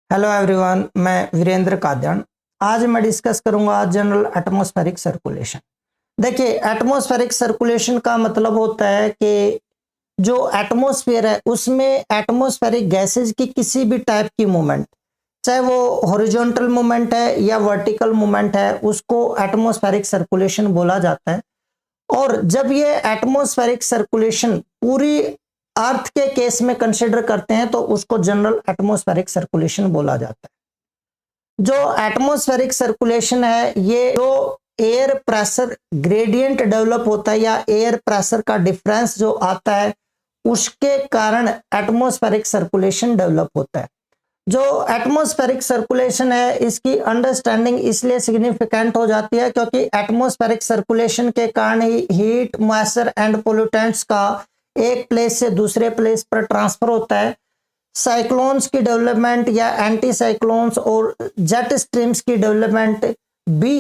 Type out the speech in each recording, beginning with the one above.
Hello everyone, मैं वीरेंद्र कादयान। आज मैं डिस्कस करूंगा जनरल एटमॉस्फेरिक सर्कुलेशन। देखिए, एटमॉस्फेरिक सर्कुलेशन का मतलब होता है कि जो एटमॉस्फेयर है उसमें एटमॉस्फेरिक गैसेज की किसी भी टाइप की मूवमेंट, चाहे वो हॉरिजॉन्टल मूवमेंट है या वर्टिकल मूवमेंट है, उसको एटमॉस्फेरिक सर्कुलेशन बोला जाता है। और जब ये एटमॉस्फेरिक सर्कुलेशन पूरी अर्थ के केस में कंसिडर करते हैं तो उसको जनरल एटमॉस्फेरिक सर्कुलेशन बोला जाता है। जो एटमॉस्फेरिक सर्कुलेशन है, ये जो एयर प्रेशर ग्रेडियंट डेवलप होता है या एयर प्रेशर का डिफरेंस जो आता है, उसके कारण एटमॉस्फेरिक सर्कुलेशन डेवलप होता है। जो एटमॉस्फेरिक सर्कुलेशन है, इसकी अंडरस्टैंडिंग इसलिए सिग्निफिकेंट हो जाती है क्योंकि एटमॉस्फेरिक सर्कुलेशन के कारण ही हीट, मॉइस्चर एंड पोल्यूटेंट्स का एक प्लेस से दूसरे प्लेस पर ट्रांसफर होता है। साइक्लोन्स की डेवलपमेंट या एंटी साइक्लोन्स और जेट स्ट्रीम्स की डेवलपमेंट भी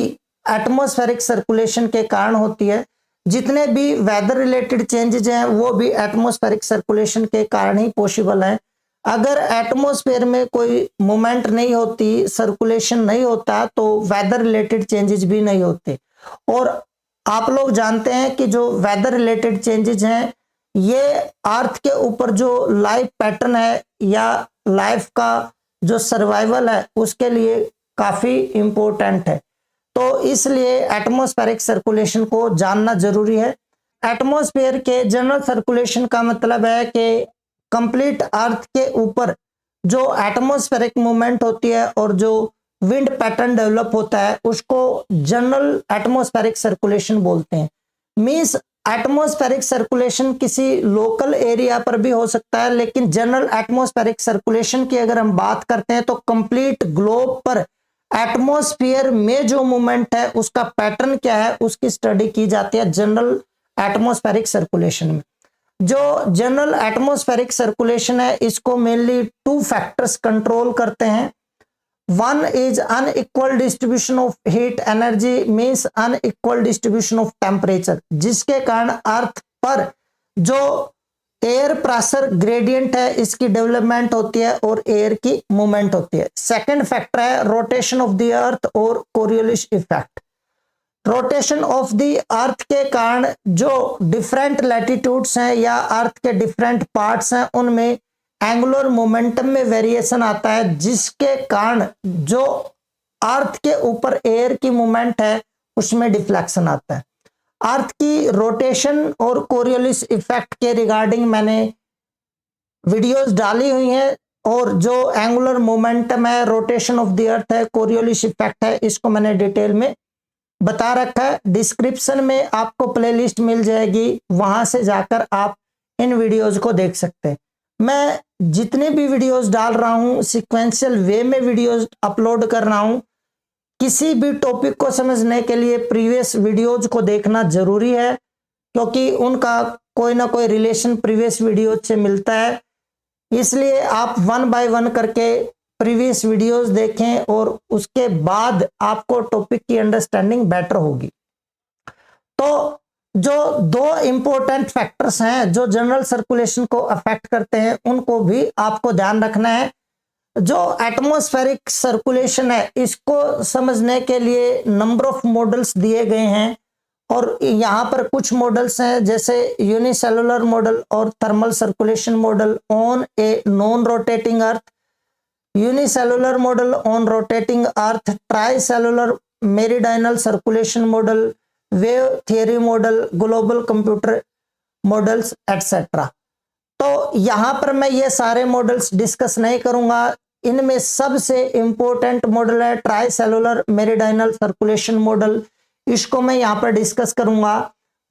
एटमॉस्फेरिक सर्कुलेशन के कारण होती है। जितने भी वेदर रिलेटेड चेंजेस हैं वो भी एटमॉस्फेरिक सर्कुलेशन के कारण ही पॉसिबल है। अगर एटमॉस्फेयर में कोई मूवमेंट नहीं होती, सर्कुलेशन नहीं होता, तो वेदर रिलेटेड चेंजेस भी नहीं होते। और आप लोग जानते हैं कि जो वेदर रिलेटेड चेंजेस हैं, ये अर्थ के ऊपर जो लाइफ पैटर्न है या लाइफ का जो सर्वाइवल है उसके लिए काफी इंपॉर्टेंट है। तो इसलिए एटमॉस्फेरिक सर्कुलेशन को जानना जरूरी है। एटमॉस्फेयर के जनरल सर्कुलेशन का मतलब है कि कंप्लीट अर्थ के ऊपर जो एटमॉस्फेरिक मूवमेंट होती है और जो विंड पैटर्न डेवलप होता है उसको जनरल एटमॉस्फेरिक सर्कुलेशन बोलते हैं। मींस एटमॉस्फेरिक सर्कुलेशन किसी लोकल एरिया पर भी हो सकता है, लेकिन जनरल एटमॉस्फेरिक सर्कुलेशन की अगर हम बात करते हैं तो कंप्लीट ग्लोब पर एटमॉस्फेयर में जो मूवमेंट है उसका पैटर्न क्या है उसकी स्टडी की जाती है जनरल एटमॉस्फेरिक सर्कुलेशन में। जो जनरल एटमॉस्फेरिक सर्कुलेशन है, इसको मेनली टू फैक्टर्स कंट्रोल करते हैं। One is unequal distribution of heat energy, means unequal distribution of temperature, जिसके कारण अर्थ पर जो एयर प्रेशर ग्रेडियंट है इसकी डेवलपमेंट होती है और एयर की मूवमेंट होती है। सेकंड फैक्टर है रोटेशन ऑफ द अर्थ और Coriolis effect. Rotation of the अर्थ के कारण जो डिफरेंट लैटिट्यूड्स हैं या अर्थ के डिफरेंट पार्ट्स हैं उनमें एंगुलर मोमेंटम में वेरिएशन आता है, जिसके कारण जो अर्थ के ऊपर एयर की मूवमेंट है उसमें डिफ्लेक्शन आता है। अर्थ की रोटेशन और कोरियोलिस इफेक्ट के रिगार्डिंग मैंने वीडियोस डाली हुई हैं, और जो एंगुलर मोमेंटम है, रोटेशन ऑफ द अर्थ है, कोरियोलिस इफेक्ट है, इसको मैंने डिटेल में बता रखा है। डिस्क्रिप्शन में आपको प्लेलिस्ट मिल जाएगी, वहां से जाकर आप इन वीडियोस को देख सकते हैं। मैं जितने भी वीडियोस डाल रहा हूं सिक्वेंशियल वे में वीडियोस अपलोड कर रहा हूं। किसी भी टॉपिक को समझने के लिए प्रीवियस वीडियोज को देखना जरूरी है, क्योंकि उनका कोई ना कोई रिलेशन प्रीवियस वीडियोज से मिलता है। इसलिए आप वन बाय वन करके प्रीवियस वीडियोस देखें और उसके बाद आपको टॉपिक की अंडरस्टैंडिंग बेटर होगी। तो जो दो इंपॉर्टेंट फैक्टर्स हैं जो जनरल सर्कुलेशन को अफेक्ट करते हैं उनको भी आपको ध्यान रखना है। जो एटमॉस्फेरिक सर्कुलेशन है इसको समझने के लिए नंबर ऑफ मॉडल्स दिए गए हैं, और यहाँ पर कुछ मॉडल्स हैं जैसे यूनिसेलुलर मॉडल और thermal circulation model on a non rotating earth, unicellular model on rotating earth, tricellular meridional circulation model, wave theory model, global computer models etcetera. तो यहां पर मैं ये सारे मॉडल्स डिस्कस नहीं करूंगा। इनमें सबसे इंपॉर्टेंट मॉडल है ट्राइसेलुलर मेरिडाइनल सर्कुलेशन मॉडल, इसको मैं यहां पर डिस्कस करूंगा।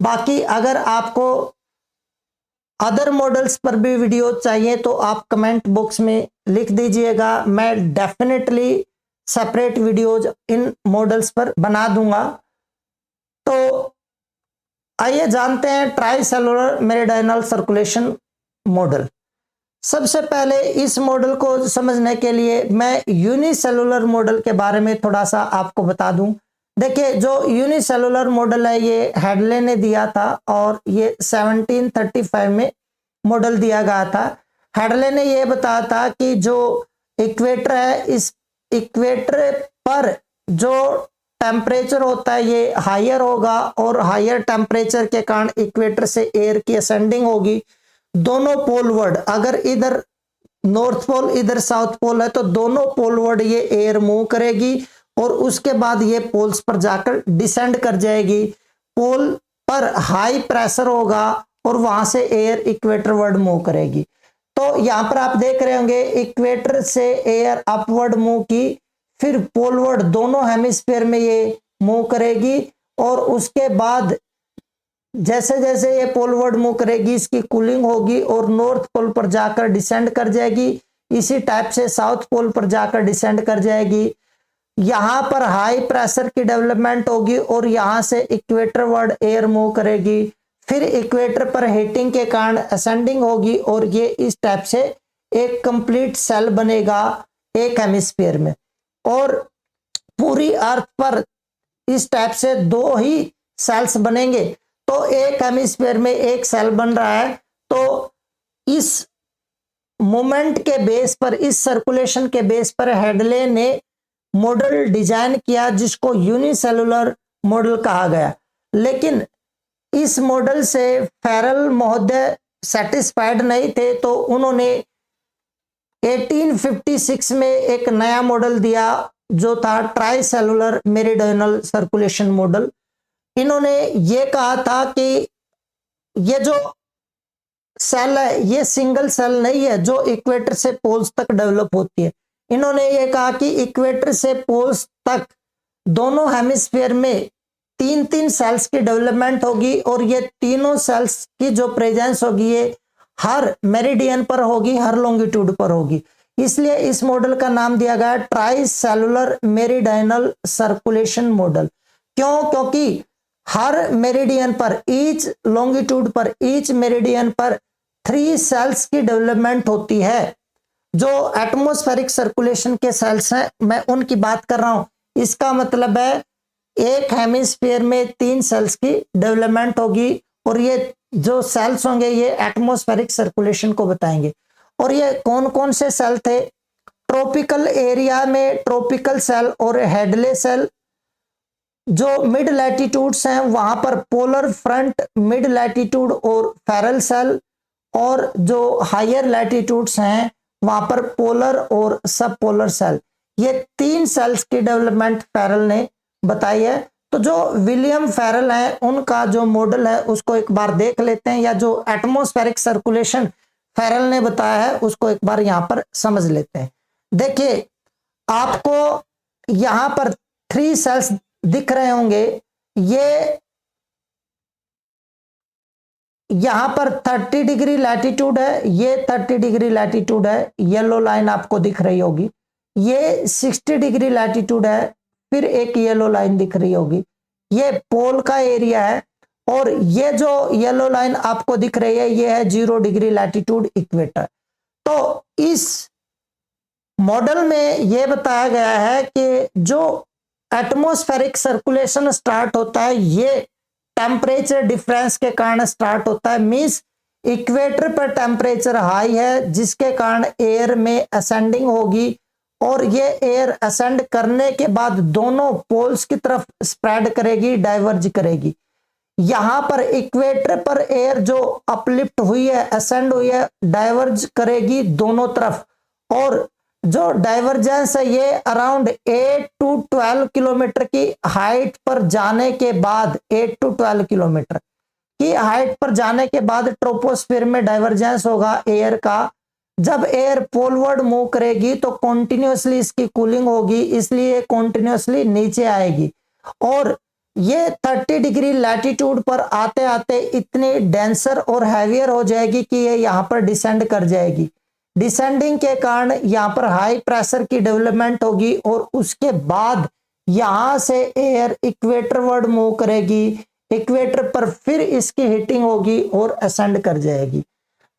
बाकी अगर आपको अदर मॉडल्स पर भी वीडियो चाहिए तो आप कमेंट बॉक्स में लिख दीजिएगा, मैं definitely separate videos in models पर बना दूंगा। तो आइए जानते हैं ट्राइसेलुलर मेरिडाइनल सर्कुलेशन मॉडल। सबसे पहले इस मॉडल को समझने के लिए मैं यूनिसेलुलर मॉडल के बारे में थोड़ा सा आपको बता दूं। देखिए, जो यूनिसेलुलर मॉडल है ये हेडले ने दिया था और ये 1735 में मॉडल दिया गया था। हेडले ने यह बताया था कि जो इक्वेटर है, इस इक्वेटर पर जो टेम्परेचर होता है ये हायर होगा और हायर टेम्परेचर के कारण इक्वेटर से एयर की असेंडिंग होगी दोनों पोलवर्ड। अगर इधर नॉर्थ पोल इधर साउथ पोल है तो दोनों पोलवर्ड ये एयर मूव करेगी और उसके बाद ये पोल्स पर जाकर डिसेंड कर जाएगी। पोल पर हाई प्रेशर होगा और वहां से एयर इक्वेटर वर्ड मूव करेगी। तो यहां पर आप देख रहे होंगे इक्वेटर से एयर अपवर्ड मूव की, फिर पोलवर्ड दोनों हेमिस्फीयर में ये मूव करेगी और उसके बाद जैसे जैसे ये पोलवर्ड मूव करेगी इसकी कूलिंग होगी और नॉर्थ पोल पर जाकर डिसेंड कर जाएगी। इसी टाइप से साउथ पोल पर जाकर डिसेंड कर जाएगी। यहां पर हाई प्रेशर की डेवलपमेंट होगी और यहां से इक्वेटर वर्ड एयर मूव करेगी, फिर इक्वेटर पर हीटिंग के कारण असेंडिंग होगी और ये इस टाइप से एक कंप्लीट सेल बनेगा एक हेमिस्फीयर में। और पूरी अर्थ पर इस टाइप से दो ही सेल्स बनेंगे। तो एक हेमिस्फीयर में एक सेल बन रहा है। तो इस मोमेंट के बेस पर, इस सर्कुलेशन के बेस पर हेडले ने मॉडल डिजाइन किया जिसको यूनिसेलुलर मॉडल कहा गया। लेकिन इस मॉडल से फेरल महोदय सेटिस्फाइड नहीं थे तो उन्होंने 1856 में एक नया मॉडल दिया जो था try cellular meridional circulation model. इन्होंने ये कहा था कि ये जो सेल है ये सिंगल सेल नहीं है जो इक्वेटर से पोल्स तक डेवलप होती है। इन्होंने ये कहा कि इक्वेटर से पोल्स तक दोनों हेमिस्फीयर में तीन तीन सेल्स की डेवलपमेंट होगी और ये तीनों सेल्स की जो प्रेजेंस होगी ये हर मेरिडियन पर होगी, हर लॉन्गिट्यूड पर होगी। इसलिए इस मॉडल का नाम दिया गया try cellular meridional circulation model. क्यों? क्योंकि हर मेरिडियन पर, ईच लॉन्गिट्यूड पर, ईच मेरिडियन पर 3 सेल्स की डेवलपमेंट होती है। जो एटमॉस्फेरिक सर्कुलेशन के सेल्स हैं मैं उनकी बात कर रहा हूं। इसका मतलब है एक हेमिस्फीयर में 3 सेल्स की डेवलपमेंट होगी और ये जो सेल्स होंगे ये एटमॉस्फेरिक सर्कुलेशन को बताएंगे। और ये कौन कौन से सेल थे? ट्रॉपिकल एरिया में ट्रॉपिकल सेल और हेडले सेल। जो मिड लैटिट्यूड्स हैं वहां पर पोलर फ्रंट, मिड लैटिट्यूड और फेरल सेल। और जो हायर लैटिट्यूड्स हैं वहां पर पोलर और सब पोलर सेल। ये 3 सेल्स की डेवलपमेंट फेरल ने बताई है। तो जो विलियम फेरल है उनका जो मॉडल है उसको एक बार देख लेते हैं, या जो एटमॉस्फेरिक सर्कुलेशन फेरल ने बताया है उसको एक बार यहां पर समझ लेते हैं। देखिए आपको यहां पर 3 सेल्स दिख रहे होंगे। ये यहां पर 30 डिग्री लैटिट्यूड है, ये 30 डिग्री लैटिट्यूड है, येलो लाइन आपको दिख रही होगी। ये 60 डिग्री लैटिट्यूड है, फिर एक येलो लाइन दिख रही होगी। ये पोल का एरिया है और ये जो येलो लाइन आपको दिख रही है ये है 0 डिग्री लैटिट्यूड इक्वेटर। तो इस मॉडल में यह बताया गया है कि जो एटमॉस्फेरिक सर्कुलेशन स्टार्ट होता है ये टेम्परेचर डिफरेंस के कारण स्टार्ट होता है। मींस इक्वेटर पर टेम्परेचर हाई है जिसके कारण एयर में असेंडिंग होगी और ये एयर असेंड करने के बाद दोनों पोल्स की तरफ स्प्रेड करेगी, डाइवर्ज करेगी। यहां पर इक्वेटर पर एयर जो अपलिफ्ट हुई है, असेंड हुई है, डाइवर्ज करेगी दोनों तरफ। और जो डाइवर्जेंस है ये अराउंड 8 to 12 किलोमीटर की हाइट पर जाने के बाद, 8 to 12 किलोमीटर की हाइट पर जाने के बाद ट्रोपोस्फीयर में डाइवर्जेंस होगा एयर का। जब एयर पोलवर्ड मूव करेगी तो कॉन्टिन्यूसली इसकी कूलिंग होगी, इसलिए कॉन्टिन्यूसली नीचे आएगी। और ये 30 डिग्री लैटिट्यूड पर आते आते इतनी डेंसर और हैवियर हो जाएगी कि ये यहाँ पर डिसेंड कर जाएगी। डिसेंडिंग के कारण यहाँ पर हाई प्रेशर की डेवलपमेंट होगी और उसके बाद यहां से एयर इक्वेटर वर्ड मूव करेगी। इक्वेटर पर फिर इसकी हीटिंग होगी और असेंड कर जाएगी।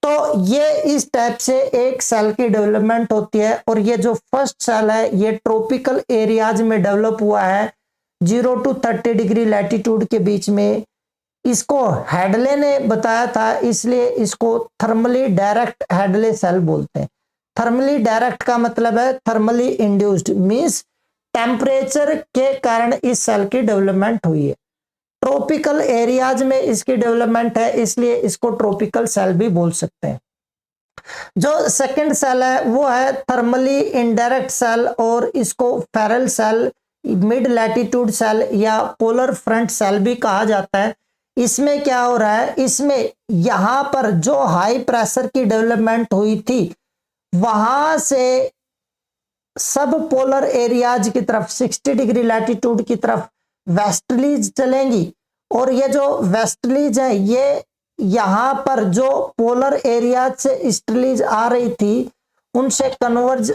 तो ये इस टाइप से एक सेल की डेवलपमेंट होती है। और ये जो फर्स्ट सेल है ये ट्रॉपिकल एरियाज में डेवलप हुआ है 0 to 30 डिग्री लैटिट्यूड के बीच में। इसको हेडले ने बताया था, इसलिए इसको थर्मली डायरेक्ट हेडले सेल बोलते हैं। थर्मली डायरेक्ट का मतलब है थर्मली इंड्यूस्ड, मींस टेम्परेचर के कारण इस सेल की डेवलपमेंट हुई है। ट्रॉपिकल एरियाज में इसकी डेवलपमेंट है, इसलिए इसको ट्रॉपिकल सेल भी बोल सकते हैं। जो सेकंड सेल है वो है थर्मली इनडायरेक्ट सेल, और इसको Ferrel cell, mid latitude cell या पोलर फ्रंट सेल भी कहा जाता है। इसमें क्या हो रहा है, इसमें यहां पर जो हाई प्रेशर की डेवलपमेंट हुई थी वहां से सब पोलर एरियाज की तरफ 60 डिग्री लैटिट्यूड की तरफ वेस्टर्लीज चलेंगी, और ये जो वेस्टर्लीज है ये यहां पर जो पोलर एरियाज से ईस्टर्लीज आ रही थी उनसे कन्वर्ज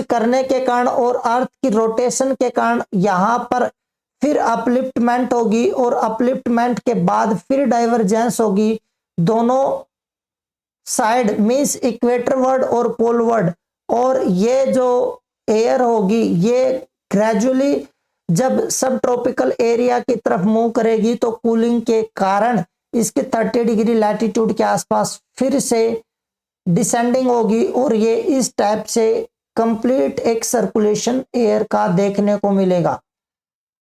करने के कारण और अर्थ की रोटेशन के कारण यहां पर फिर अपलिफ्टमेंट होगी, और अपलिफ्टमेंट के बाद फिर डाइवर्जेंस होगी दोनों साइड, मींस इक्वेटर वर्ड और पोल वर्ड। और ये जो एयर होगी ये ग्रेजुअली जब सब ट्रॉपिकल एरिया की तरफ मूव करेगी तो कूलिंग के कारण इसके 30 डिग्री लैटिट्यूड के आसपास फिर से डिसेंडिंग होगी, और ये इस टाइप से कंप्लीट एक सर्कुलेशन एयर का देखने को मिलेगा।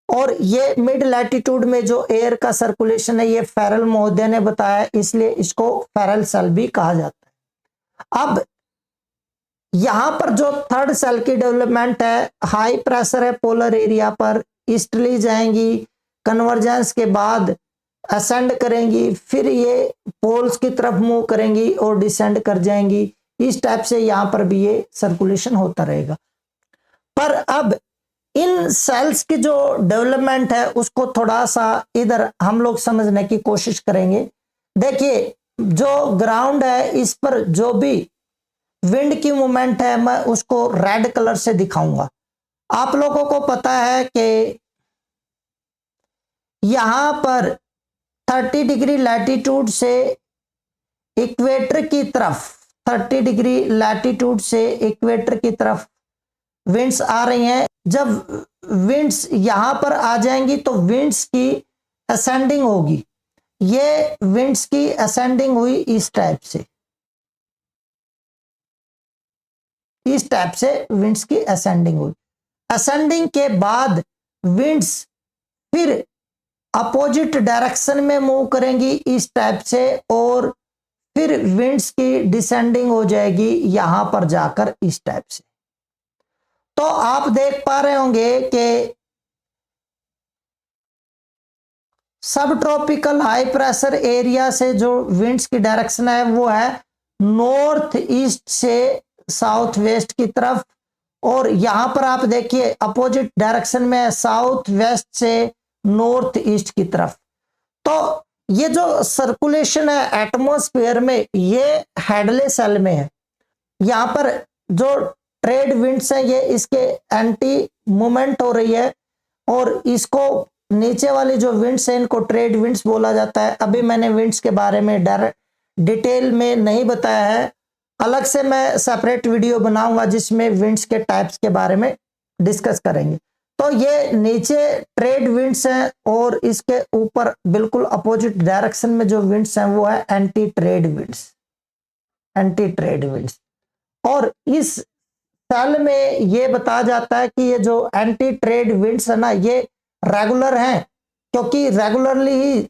और ये मिड लैटिट्यूड में जो एयर का सर्कुलेशन है ये फेरल महोदय ने बताया, इसलिए इसको फेरल सेल भी कहा जाता है। अब यहां पर जो थर्ड सेल की डेवलपमेंट है, हाई प्रेशर है पोलर एरिया पर, ईस्टर्ली जाएंगी, कन्वर्जेंस के बाद असेंड करेंगी, फिर ये पोल्स की तरफ मूव करेंगी और डिसेंड कर जाएंगी। इस टाइप से यहां पर भी ये सर्कुलेशन होता रहेगा। पर अब इन सेल्स की जो डेवलपमेंट है उसको थोड़ा सा इधर हम लोग समझने की कोशिश करेंगे। देखिए जो ग्राउंड है इस पर जो भी विंड की मूवमेंट है मैं उसको रेड कलर से दिखाऊंगा। आप लोगों को पता है कि यहां पर 30 डिग्री लैटिट्यूड से इक्वेटर की तरफ, 30 डिग्री लैटिट्यूड से इक्वेटर की तरफ विंड्स आ रही हैं। जब विंड्स यहां पर आ जाएंगी तो विंड्स की असेंडिंग होगी। ये विंड्स की असेंडिंग हुई इस टाइप से, इस टाइप से विंड्स की असेंडिंग हुई। असेंडिंग के बाद विंड्स फिर अपोजिट डायरेक्शन में मूव करेंगी इस टाइप से, और फिर विंड्स की डिसेंडिंग हो जाएगी यहां पर जाकर इस टाइप से। तो आप देख पा रहे होंगे कि सब ट्रॉपिकल हाई प्रेशर एरिया से जो विंड्स की डायरेक्शन है वो है नॉर्थ ईस्ट से साउथ वेस्ट की तरफ, और यहां पर आप देखिए अपोजिट डायरेक्शन में साउथ वेस्ट से नॉर्थ ईस्ट की तरफ। तो ये जो सर्कुलेशन है एटमॉस्फेयर में ये हेडले सेल में है। यहां पर जो ट्रेड विंड्स हैं ये इसके एंटी मूवमेंट हो रही है, और इसको नीचे वाली जो विंड्स हैं इनको ट्रेड विंड्स बोला जाता है। अभी मैंने विंड्स के बारे में डिटेल में नहीं बताया है, अलग से मैं सेपरेट वीडियो बनाऊंगा जिसमें विंड्स के टाइप्स के बारे में डिस्कस करेंगे। तो ये नीचे ट्रेड विंड्स हैं और इसके ऊपर बिल्कुल अपोजिट डायरेक्शन में जो विंड्स हैं वो है anti trade winds, anti trade winds. और इस सेल में ये बताया जाता है कि ये जो एंटी ट्रेड विंड्स है ना ये रेगुलर हैं, क्योंकि रेगुलरली ही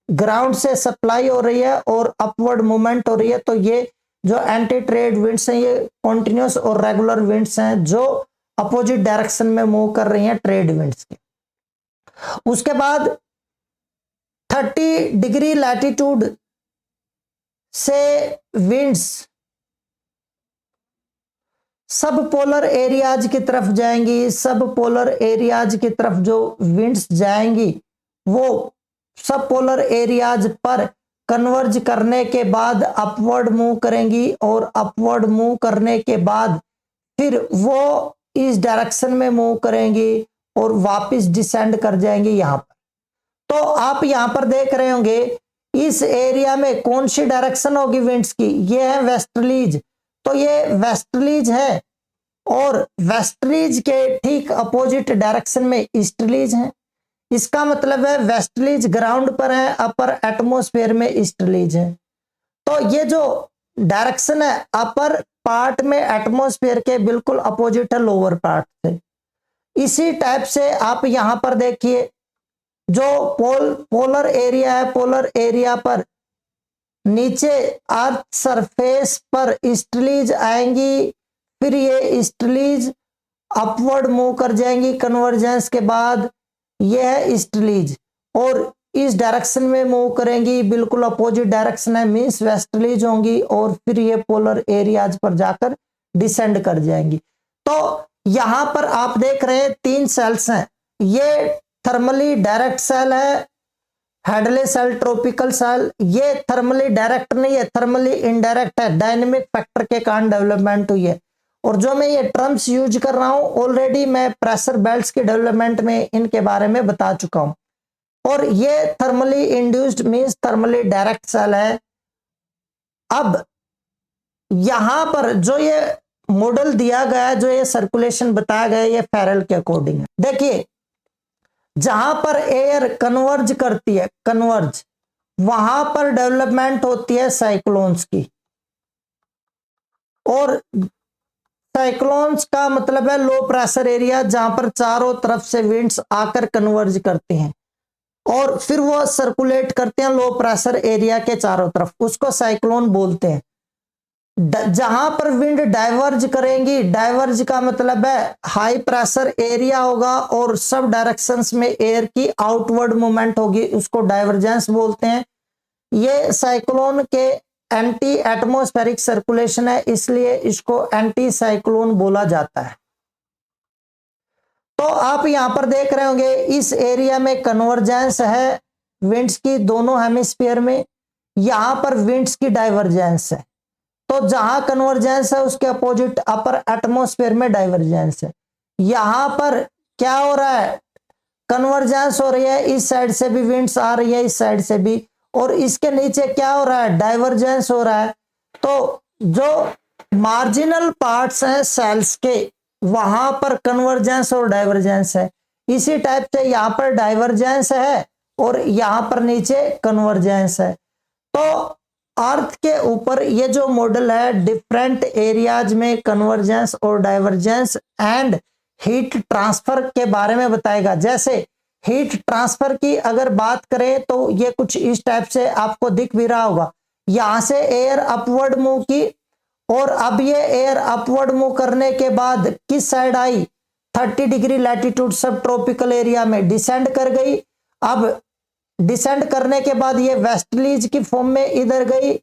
ग्राउंड से सप्लाई हो रही है और अपवर्ड मूवमेंट हो रही है। तो ये जो एंटी ट्रेड विंड्स हैं ये कॉन्टिन्यूस और रेगुलर विंड्स हैं जो अपोजिट डायरेक्शन में मूव कर रही हैं ट्रेड विंड्स के। उसके बाद 30 डिग्री लैटिट्यूड से विंड्स सब पोलर एरियाज की तरफ जाएंगी। सब पोलर एरियाज की तरफ जो विंड्स जाएंगी वो सब पोलर एरियाज पर कन्वर्ज करने के बाद अपवर्ड मूव करेंगी, और अपवर्ड मूव करने के बाद फिर वो इस डायरेक्शन में मूव करेंगी और वापस डिसेंड कर जाएंगे यहां पर। तो आप यहां पर देख रहे होंगे इस एरिया में कौन सी डायरेक्शन होगी विंड्स की, ये है वेस्टर्लीज। तो ये वेस्टर्लीज है, और वेस्टर्लीज के ठीक अपोजिट डायरेक्शन में ईस्टर्लीज है। इसका मतलब है वेस्टर्लीज ग्राउंड पर है, अपर एटमॉस्फेयर में ईस्टर्लीज है। तो ये जो डायरेक्शन है अपर पार्ट में एटमॉस्फेयर के बिल्कुल अपोजिट है लोअर पार्ट से। इसी टाइप से आप यहां पर देखिए जो पोलर एरिया है, पोलर एरिया पर नीचे अर्थ सरफेस पर ईस्टर्लीज आएंगी, फिर ये ईस्टर्लीज अपवर्ड मूव कर जाएंगी कन्वर्जेंस के बाद, यह है ईस्टर्लीज और इस डायरेक्शन में मूव करेंगी, बिल्कुल अपोजिट डायरेक्शन है मींस वेस्टर्लीज होंगी और फिर ये पोलर एरियाज पर जाकर डिसेंड कर जाएंगी। तो यहां पर आप देख रहे हैं 3 सेल्स हैं, ये थर्मली डायरेक्ट सेल है, हेडले सेल, ट्रॉपिकल सेल। ये थर्मली डायरेक्ट नहीं है, थर्मली इनडायरेक्ट है, डायनेमिक फैक्टर के कारण डेवलपमेंट हुई है। और जो मैं ये टर्म्स यूज कर रहा हूं ऑलरेडी मैं प्रेशर बेल्ट्स के डेवलपमेंट में इनके बारे में बता चुका हूं। और ये thermally induced means thermally direct cell है। अब यहां पर जो ये मॉडल दिया गया है, जो ये सर्कुलेशन बताया गया है, ये फेरेल के अकॉर्डिंग है। देखिए जहां पर एयर कन्वर्ज करती है, कन्वर्ज, वहां पर डेवलपमेंट होती है साइक्लोन्स की। और साइक्लोन्स का मतलब है लो प्रेशर एरिया जहां पर चारों तरफ से विंड्स आकर कन्वर्ज करते हैं और फिर वो सर्कुलेट करते हैं लो प्रेशर एरिया के चारों तरफ, उसको साइक्लोन बोलते हैं। जहां पर विंड डाइवर्ज करेंगी, डाइवर्ज का मतलब है हाई प्रेशर एरिया होगा और सब डायरेक्शंस में एयर की आउटवर्ड मूवमेंट होगी, उसको डाइवर्जेंस बोलते हैं। ये साइक्लोन के एंटी एटमॉस्फेरिक सर्कुलेशन है, इसलिए इसको एंटी साइक्लोन बोला जाता है। तो आप यहां पर देख रहे होंगे इस एरिया में कन्वर्जेंस है विंड्स की दोनों हेमिस्फीयर में, यहां पर विंड्स की डाइवर्जेंस है। तो जहां कन्वर्जेंस है उसके अपोजिट अपर एटमॉस्फेयर में डाइवर्जेंस है। यहां पर क्या हो रहा है, कन्वर्जेंस हो रही है, इस साइड से भी विंड्स आ रही है, इस साइड से भी, और इसके नीचे क्या हो रहा है, डाइवर्जेंस हो रहा है। तो जो मार्जिनल पार्ट्स हैं सेल्स के, वहां पर कन्वर्जेंस और डाइवर्जेंस है। इसी टाइप से यहां पर डाइवर्जेंस है और यहां पर नीचे कन्वर्जेंस है। तो अर्थ के ऊपर ये जो मॉडल है डिफरेंट एरियाज में कन्वर्जेंस और डाइवर्जेंस एंड हीट ट्रांसफर के बारे में बताएगा। जैसे हीट ट्रांसफर की अगर बात करें तो ये कुछ इस टाइप से आपको दिख भी रहा होगा, यहां से एयर अपवर्ड मूव की और अब ये एयर अपवर्ड मूव करने के बाद किस साइड आई, 30 डिग्री लैटिट्यूड सब ट्रॉपिकल एरिया में डिसेंड कर गई। अब डिसेंड करने के बाद ये वेस्टर्लीज की फॉर्म में इधर गई,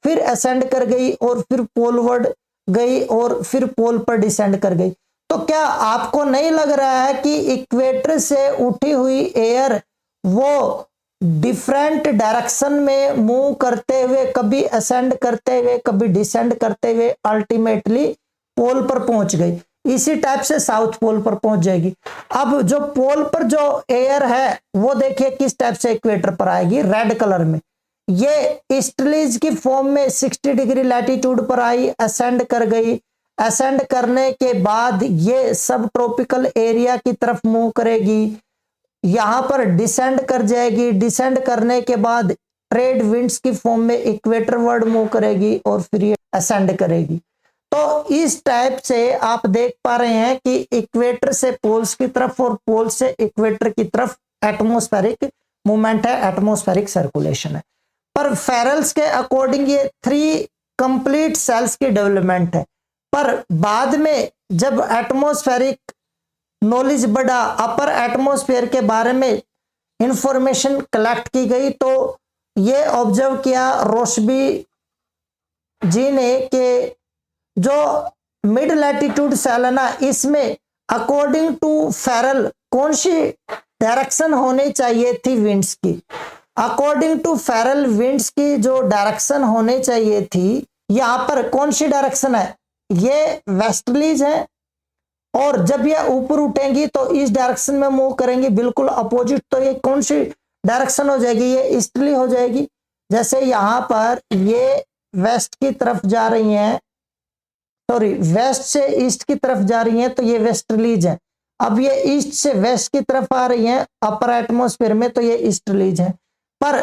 फिर असेंड कर गई और फिर पोलवर्ड गई और फिर पोल पर डिसेंड कर गई। तो क्या आपको नहीं लग रहा है कि इक्वेटर से उठी हुई एयर वो डिफरेंट डायरेक्शन में मूव करते हुए, कभी असेंड करते हुए कभी डिसेंड करते हुए अल्टीमेटली पोल पर पहुंच गई, इसी टाइप से साउथ पोल पर पहुंच जाएगी। अब जो पोल पर जो एयर है वो देखिए किस टाइप से इक्वेटर पर आएगी, रेड कलर में। ये ईस्टर्लीज की फॉर्म में 60 डिग्री लैटिट्यूड पर आई, असेंड कर गई, असेंड करने के बाद ये सब ट्रॉपिकल एरिया की तरफ मूव करेगी, यहां पर डिसेंड कर जाएगी, डिसेंड करने के बाद ट्रेड विंड्स की फॉर्म में इक्वेटर वर्ड मूव करेगी और फिर ये असेंड करेगी। तो इस टाइप से आप देख पा रहे हैं कि इक्वेटर से पोल्स की तरफ और पोल से इक्वेटर की तरफ एटमॉस्फेरिक मूवमेंट है, एटमॉस्फेरिक सर्कुलेशन है। पर फेरेल्स के अकॉर्डिंग ये 3 कंप्लीट सेल्स की डेवलपमेंट है। पर बाद में जब एटमॉस्फेरिक नॉलेज बढ़ा, अपर एटमॉस्फेयर के बारे में इंफॉर्मेशन कलेक्ट की गई, तो ये ऑब्जर्व किया रोशबी जी ने कि जो मिड लैटिट्यूड सेल है ना, इसमें अकॉर्डिंग टू फेरेल कौन सी डायरेक्शन होनी चाहिए थी विंड्स की। अकॉर्डिंग टू फेरेल विंड्स की जो डायरेक्शन होनी चाहिए थी, यहां पर कौन सी डायरेक्शन है, ये वेस्टर्लीज है, और जब ये ऊपर उठेंगी तो इस डायरेक्शन में मूव करेंगी, बिल्कुल अपोजिट। तो ये कौन सी डायरेक्शन हो जाएगी, ये ईस्टर्ली हो जाएगी। जैसे यहां पर ये वेस्ट की तरफ जा रही हैं, सॉरी वेस्ट से ईस्ट की तरफ जा रही हैं, तो ये वेस्टर्लीज है। अब ये ईस्ट से वेस्ट की तरफ आ रही हैं अपर एटमॉस्फेयर में, तो ये ईस्टर्लीज है। पर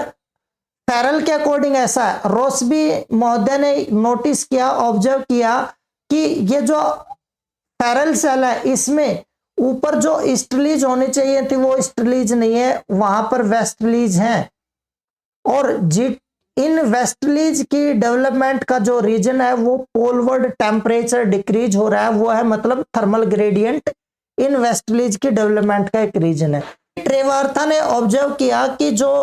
फेरल के अकॉर्डिंग ऐसा है, रोसबी महोदय ने नोटिस किया, ऑब्जर्व किया कि ये जो फेरल सेल है इसमें ऊपर जो ईस्टर्लीज होनी चाहिए थी वो ईस्टर्लीज नहीं है, वहां पर वेस्टर्लीज हैं। और इन वेस्टर्लीज की डेवलपमेंट का जो रीजन है वो पोलवर्ड टेम्परेचर डिक्रीज हो रहा है, वो है मतलब थर्मल ग्रेडियंट इन वेस्टर्लीज की डेवलपमेंट का एक रीजन है। ट्रेवार्था ने ऑब्जर्व किया कि जो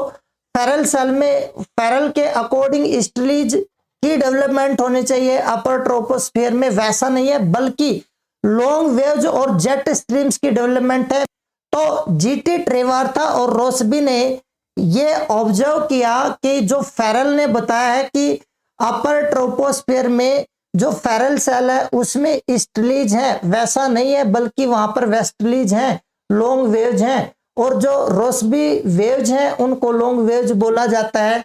फेरल सेल में फेरल के अकॉर्डिंग ईस्टर्लीज की डेवलपमेंट होनी चाहिए अपर ट्रोपोस्फियर में, वैसा नहीं है, बल्कि लॉन्ग वेव्स और जेट स्ट्रीम्स की डेवलपमेंट है। तो जीटी ट्रेवार्था और रोसबी ने ये ऑब्जर्व किया कि जो फेरल ने बताया है कि अपर ट्रोपोस्फियर में जो फेरल सेल है उसमें ईस्टर्लीज है, वैसा नहीं है, बल्कि वहां पर वेस्टर्लीज हैं, लॉन्ग वेव्स हैं। और जो रोसबी वेव्स हैं उनको लॉन्ग वेव्स बोला जाता है।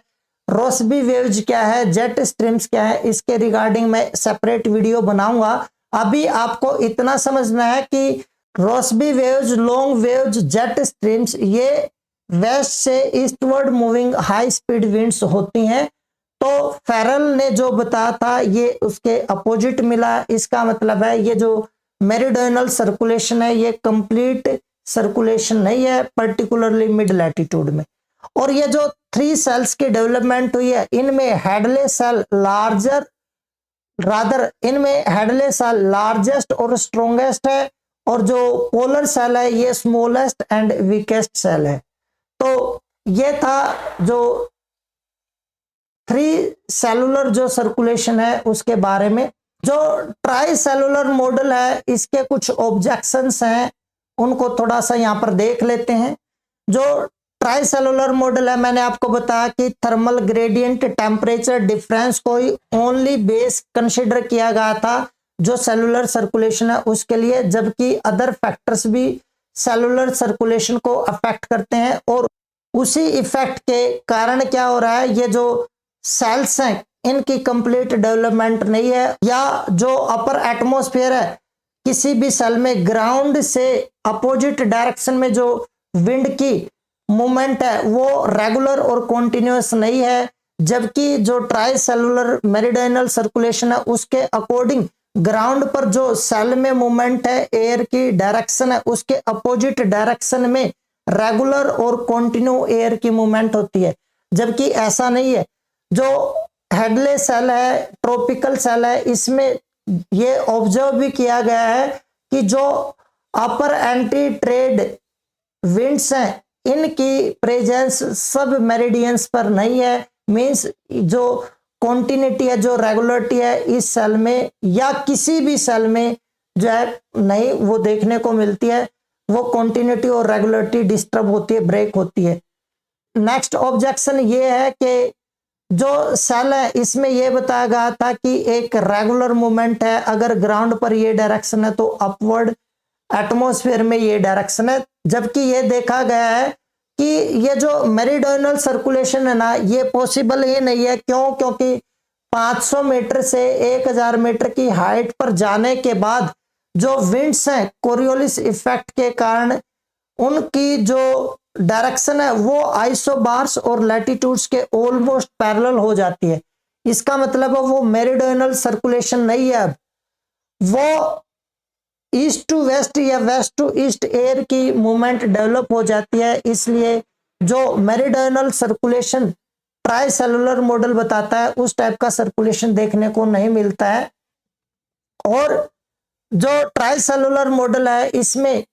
रोसबी वेव्स क्या है, जेट स्ट्रीम्स क्या है, इसके रिगार्डिंग मैं सेपरेट वीडियो बनाऊंगा। अभी आपको इतना समझना है कि Rossby waves, long waves, jet streams ये वेस्ट से eastward moving high speed winds होती हैं। तो फेरल ने जो बताया था ये उसके अपोजिट मिला। इसका मतलब है ये जो मेरिडियनल सर्कुलेशन है ये कंप्लीट सर्कुलेशन नहीं है, पर्टिकुलरली मिड लैटिट्यूड में। और ये जो 3 सेल्स की डेवलपमेंट हुई है इनमें हेडले सेल लार्जर इनमें हेडले सेल लार्जेस्ट और स्ट्रॉन्गेस्ट है, और जो पोलर सेल है ये स्मॉलेस्ट एंड वीकेस्ट सेल है। तो ये था जो 3 सेलुलर जो सर्कुलेशन है उसके बारे में। जो ट्राई सेलुलर मॉडल है इसके कुछ ऑब्जेक्शंस हैं, उनको थोड़ा सा यहां पर देख लेते हैं। जो ट्राई सेलुलर मॉडल है मैंने आपको बताया कि थर्मल ग्रेडियंट टेम्परेचर डिफरेंस को ही ओनली बेस कंसिडर किया गया था जो सेलुलर सर्कुलेशन है उसके लिए, जबकि अदर फैक्टर्स भी सेलुलर सर्कुलेशन को अफेक्ट करते हैं। और उसी इफेक्ट के कारण क्या हो रहा है, ये जो सेल्स हैं इनकी कंप्लीट डेवलपमेंट नहीं है, या जो अपर एटमॉस्फेयर है किसी भी सेल में ग्राउंड से अपोजिट डायरेक्शन में जो विंड की मूवमेंट है वो रेगुलर और कॉन्टिन्यूअस नहीं है, जबकि जो ट्राई सेलुलर मेरिडियनल सर्कुलेशन है उसके अकॉर्डिंग ग्राउंड पर जो सेल में मूवमेंट है एयर की डायरेक्शन है उसके अपोजिट डायरेक्शन में रेगुलर और कॉन्टिन्यू एयर की मूवमेंट होती है, जबकि ऐसा नहीं है। जो हेडले सेल है, ट्रॉपिकल सेल है, इसमें ये ऑब्जर्व भी किया गया है कि जो अपर एंटी ट्रेड विंड्स हैं इनकी प्रेजेंस सब मेरिडियंस पर नहीं है। मींस जो कॉन्टिन्यूटी है, जो रेगुलरिटी है इस सेल में या किसी भी सेल में जो है नहीं वो देखने को मिलती है, वो कॉन्टिन्यूटी और रेगुलरिटी डिस्टर्ब होती है, ब्रेक होती है। नेक्स्ट ऑब्जेक्शन ये है कि जो सेल है इसमें यह बताया गया था कि एक रेगुलर मूवमेंट है, अगर ग्राउंड पर ये डायरेक्शन है तो अपवर्ड एटमॉस्फेयर में ये डायरेक्शन है, जबकि ये देखा गया है कि ये जो मेरिडियनल सर्कुलेशन है ना ये पॉसिबल ही नहीं है। क्यों? क्योंकि 500 मीटर से 1000 मीटर की हाइट पर जाने के बाद जो विंड्स हैं कोरियोलिस इफेक्ट के कारण उनकी जो डायरेक्शन है वो आइसोबार्स और लैटिट्यूड्स के ऑलमोस्ट पैरेलल हो जाती है। इसका मतलब है वो मेरिडियनल सर्कुलेशन नहीं है, अब वो ईस्ट टू वेस्ट या वेस्ट टू ईस्ट एयर की मूवमेंट डेवलप हो जाती है। इसलिए जो meridional circulation try cellular model बताता है उस टाइप का सर्कुलेशन देखने को नहीं मिलता है। और जो ट्राई सेलुलर मॉडल है इसमें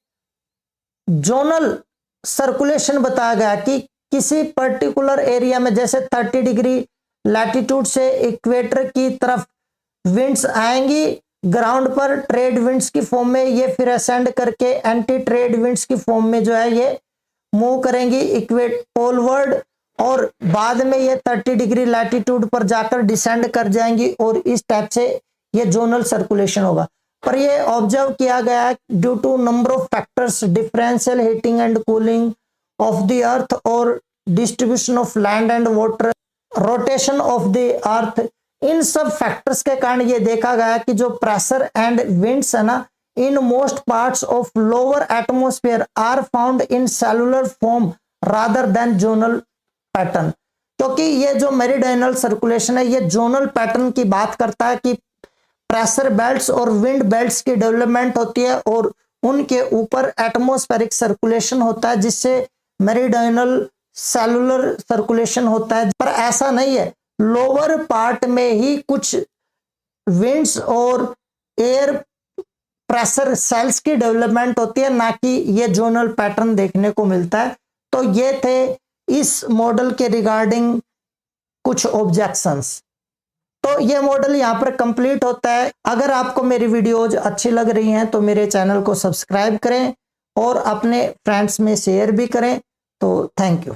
जोनल सर्कुलेशन बताया गया कि किसी पर्टिकुलर एरिया में जैसे 30 डिग्री लैटिट्यूड से इक्वेटर की तरफ विंड्स आएंगी ग्राउंड पर ट्रेड विंड्स की फॉर्म में, ये फिर असेंड करके एंटी ट्रेड विंड्स की फॉर्म में जो है ये मूव करेंगी इक्वेट पोलवर्ड, और बाद में ये 30 डिग्री लैटिट्यूड पर जाकर डिसेंड कर जाएंगी और इस टाइप से ये जोनल सर्कुलेशन होगा। पर ये ऑब्जर्व किया गया है due to number of factors, differential heating and cooling of the earth और distribution of land and water, rotation of the earth, इन सब फैक्टर्स के कारण ये देखा गया कि जो प्रेशर एंड विंड्स है ना in most parts of lower atmosphere are found in cellular form rather than zonal pattern. क्योंकि ये जो मेरिडियनल सर्कुलेशन है ये जोनल पैटर्न की बात करता है कि प्रेशर बेल्ट्स और विंड बेल्ट्स की डेवलपमेंट होती है और उनके ऊपर एटमॉस्फेरिक सर्कुलेशन होता है जिससे मेरिडियनल सेलुलर सर्कुलेशन होता है। पर ऐसा नहीं है, लोअर पार्ट में ही कुछ विंड्स और एयर प्रेशर सेल्स की डेवलपमेंट होती है, ना कि ये जोनल पैटर्न देखने को मिलता है। तो ये थे इस मॉडल के रिगार्डिंग कुछ ऑब्जेक्शंस। तो ये मॉडल यहाँ पर कंप्लीट होता है। अगर आपको मेरी वीडियोज अच्छी लग रही हैं तो मेरे चैनल को सब्सक्राइब करें और अपने फ्रेंड्स में शेयर भी करें। तो थैंक यू।